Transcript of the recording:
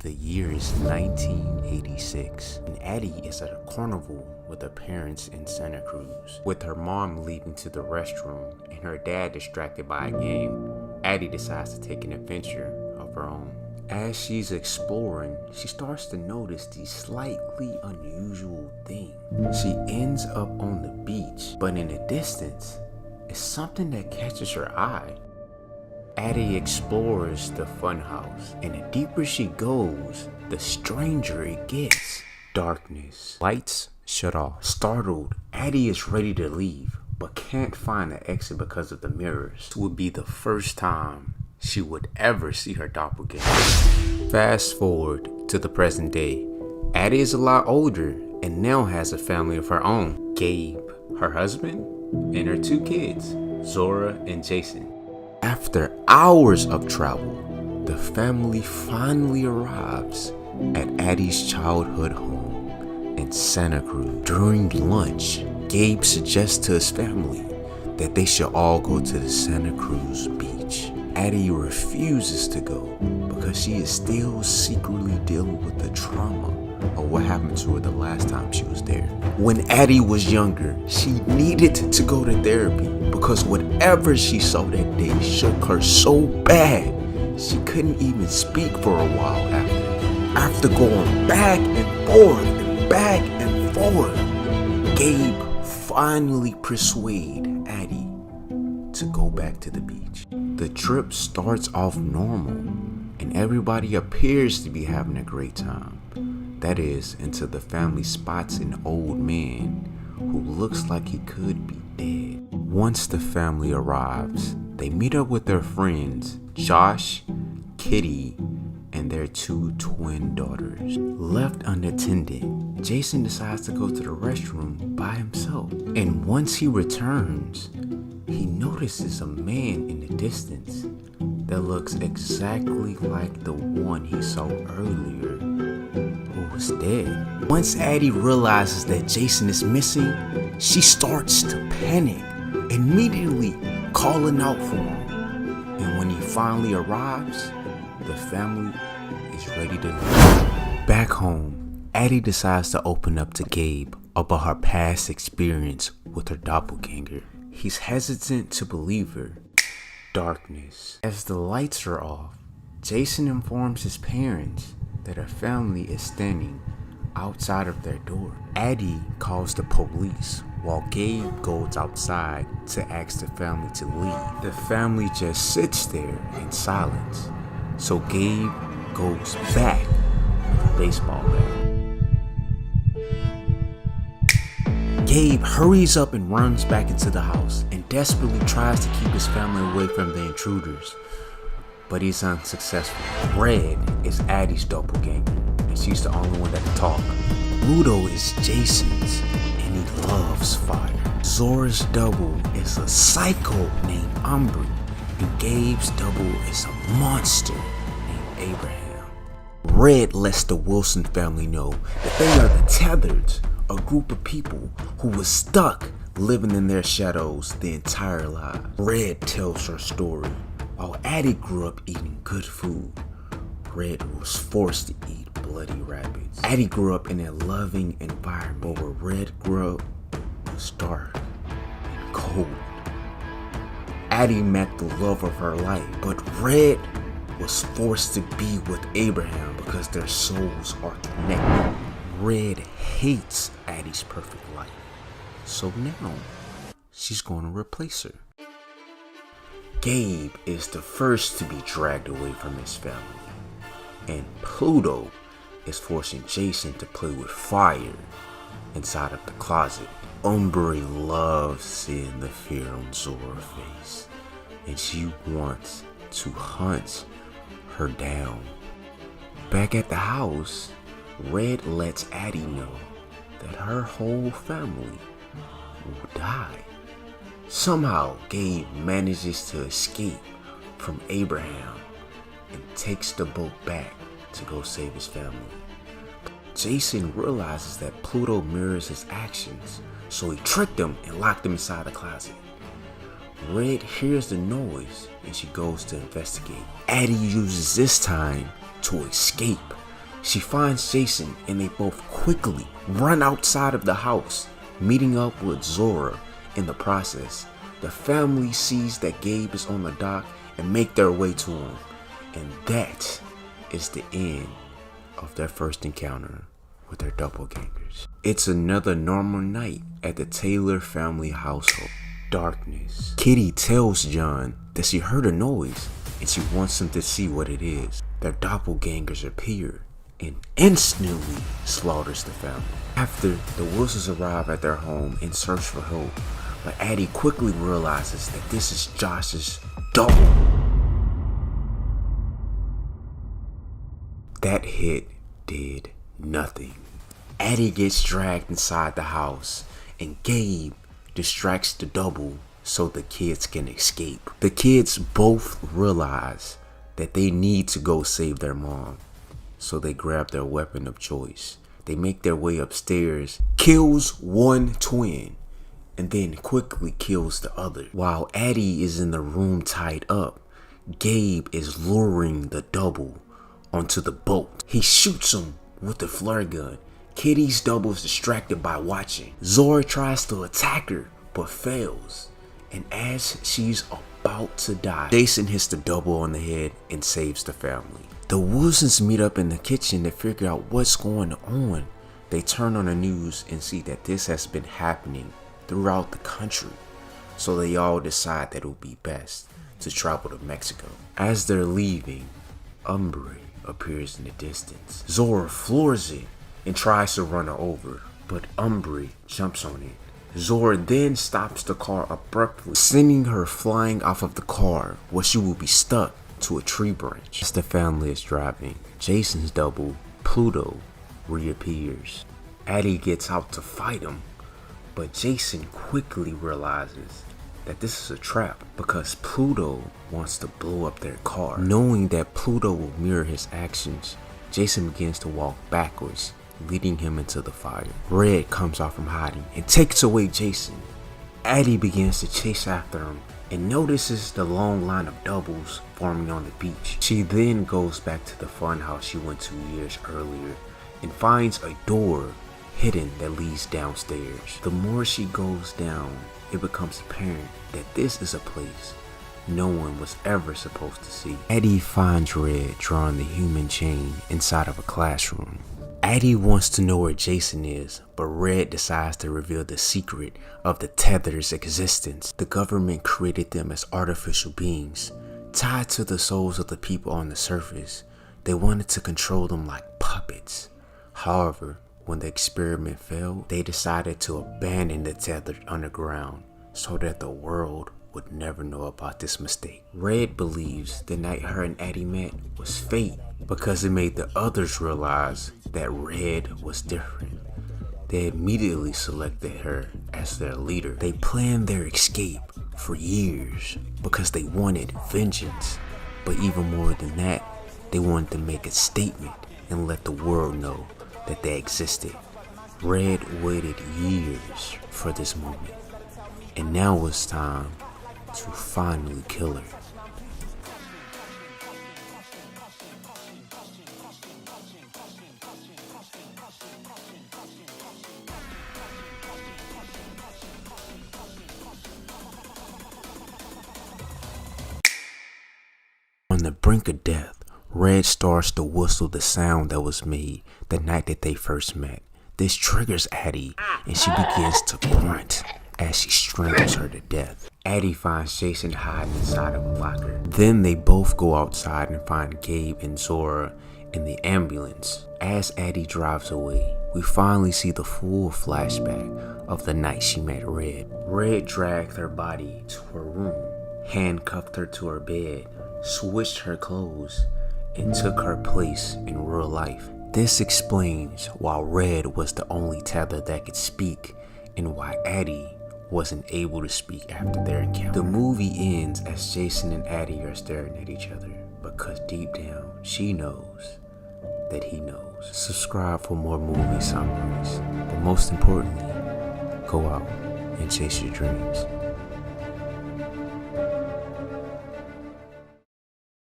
The year is 1986, and Addie is at a carnival with her parents in Santa Cruz. With her mom leaving to the restroom and her dad distracted by a game, Addie decides to take an adventure of her own. As she's exploring, she starts to notice these slightly unusual things. She ends up on the beach, but in the distance, it's something that catches her eye. Addie explores the funhouse, and the deeper she goes, the stranger it gets. Darkness. Lights shut off. Startled, Addie is ready to leave, but can't find the exit because of the mirrors. This would be the first time she would ever see her doppelganger. Fast forward to the present day. Addie is a lot older and now has a family of her own. Gabe, her husband, and her two kids, Zora and Jason. After hours of travel, the family finally arrives at Addie's childhood home in Santa Cruz. During lunch, Gabe suggests to his family that they should all go to the Santa Cruz beach. Addie refuses to go because she is still secretly dealing with the trauma of what happened to her the last time she was there. When Addie was younger, she needed to go to therapy because whatever she saw that day shook her so bad she couldn't even speak for a while after. After going back and forth, Gabe finally persuaded Addie to go back to the beach. The trip starts off normal and everybody appears to be having a great time. That is, until the family spots an old man who looks like he could be dead. Once the family arrives, they meet up with their friends, Josh, Kitty, and their two twin daughters. Left unattended, Jason decides to go to the restroom by himself. And once he returns, he notices a man in the distance that looks exactly like the one he saw earlier who was dead. Once Addie realizes that Jason is missing, she starts to panic, immediately calling out for him. And when he finally arrives, the family is ready to leave. Back home, Addie decides to open up to Gabe about her past experience with her doppelganger. He's hesitant to believe her. Darkness. As the lights are off, Jason informs his parents that her family is standing outside of their door. Addie calls the police while Gabe goes outside to ask the family to leave. The family just sits there in silence, so Gabe goes back with a baseball bat. Gabe hurries up and runs back into the house and desperately tries to keep his family away from the intruders, but he's unsuccessful. Red is Addie's doppelganger, and she's the only one that can talk. Pluto is Jason's, and he loves fire. Zora's double is a psycho named Umbry, and Gabe's double is a monster named Abraham. Red lets the Wilson family know that they are the Tethereds, a group of people who was stuck living in their shadows the entire life. Red tells her story. While Addie grew up eating good food, Red was forced to eat bloody rabbits. Addie grew up in a loving environment, but where Red grew up was dark and cold. Addie met the love of her life, but Red was forced to be with Abraham because their souls are connected. Red hates Addie's perfect life, so now she's going to replace her. Gabe is the first to be dragged away from his family, and Pluto is forcing Jason to play with fire inside of the closet. Umbry loves seeing the fear on Zora's face, and she wants to hunt her down. Back at the house, Red lets Addie know that her whole family will die. Somehow, Gabe manages to escape from Abraham and takes the boat back to go save his family. Jason realizes that Pluto mirrors his actions, so he tricked him and locked him inside the closet. Red hears the noise and she goes to investigate. Addie uses this time to escape, She finds Jason and they both quickly run outside of the house, meeting up with Zora in the process. The family sees that Gabe is on the dock and make their way to him. And that is the end of their first encounter with their doppelgangers. It's another normal night at the Taylor family household. Darkness. Kitty tells John that she heard a noise and she wants him to see what it is. Their doppelgangers appear and instantly slaughters the family. After, the Wilsons arrive at their home in search for help, but Addie quickly realizes that this is Josh's double. That hit did nothing. Addie gets dragged inside the house and Gabe distracts the double so the kids can escape. The kids both realize that they need to go save their mom, so they grab their weapon of choice. They make their way upstairs, kills one twin, and then quickly kills the other. While Addie is in the room tied up, Gabe is luring the double onto the boat. He shoots him with the flare gun. Kitty's double is distracted by watching. Zora tries to attack her, but fails. And as she's about to die, Jason hits the double on the head and saves the family. The Wilsons meet up in the kitchen to figure out what's going on. They turn on the news and see that this has been happening throughout the country. So they all decide that it would be best to travel to Mexico. As they're leaving, Umbre appears in the distance. Zora floors it and tries to run her over, but Umbre jumps on it. Zora then stops the car abruptly, sending her flying off of the car where she will be stuck to a tree branch. As the family is driving, Jason's double, Pluto, reappears. Addie gets out to fight him, but Jason quickly realizes that this is a trap because Pluto wants to blow up their car. Knowing that Pluto will mirror his actions, Jason begins to walk backwards, leading him into the fire. Red comes out from hiding and takes away Jason. Addie begins to chase after him and notices the long line of doubles forming on the beach. She then goes back to the funhouse she went to years earlier and finds a door hidden that leads downstairs. The more she goes down, it becomes apparent that this is a place no one was ever supposed to see. Addie finds Red drawing the human chain inside of a classroom. Addie wants to know where Jason is, but Red decides to reveal the secret of the Tether's existence. The government created them as artificial beings, tied to the souls of the people on the surface. They wanted to control them like puppets. However, when the experiment failed, they decided to abandon the Tether underground so that the world would never know about this mistake. Red believes the night her and Addie met was fate because it made the others realize that Red was different. They immediately selected her as their leader. They planned their escape for years because they wanted vengeance. But even more than that, they wanted to make a statement and let the world know that they existed. Red waited years for this moment, and now it's time to finally kill her. On the brink of death, Red starts to whistle the sound that was made the night that they first met. This triggers Addie, and she begins to grunt as she strangles her to death. Addie finds Jason hiding inside of a locker. Then they both go outside and find Gabe and Zora in the ambulance. As Addie drives away, we finally see the full flashback of the night she met Red. Red dragged her body to her room, handcuffed her to her bed, switched her clothes, and took her place in real life. This explains why Red was the only Tether that could speak and why Addie wasn't able to speak after their encounter. The movie ends as Jason and Addie are staring at each other because deep down she knows that he knows. Subscribe for more movie summaries, but most importantly, go out and chase your dreams.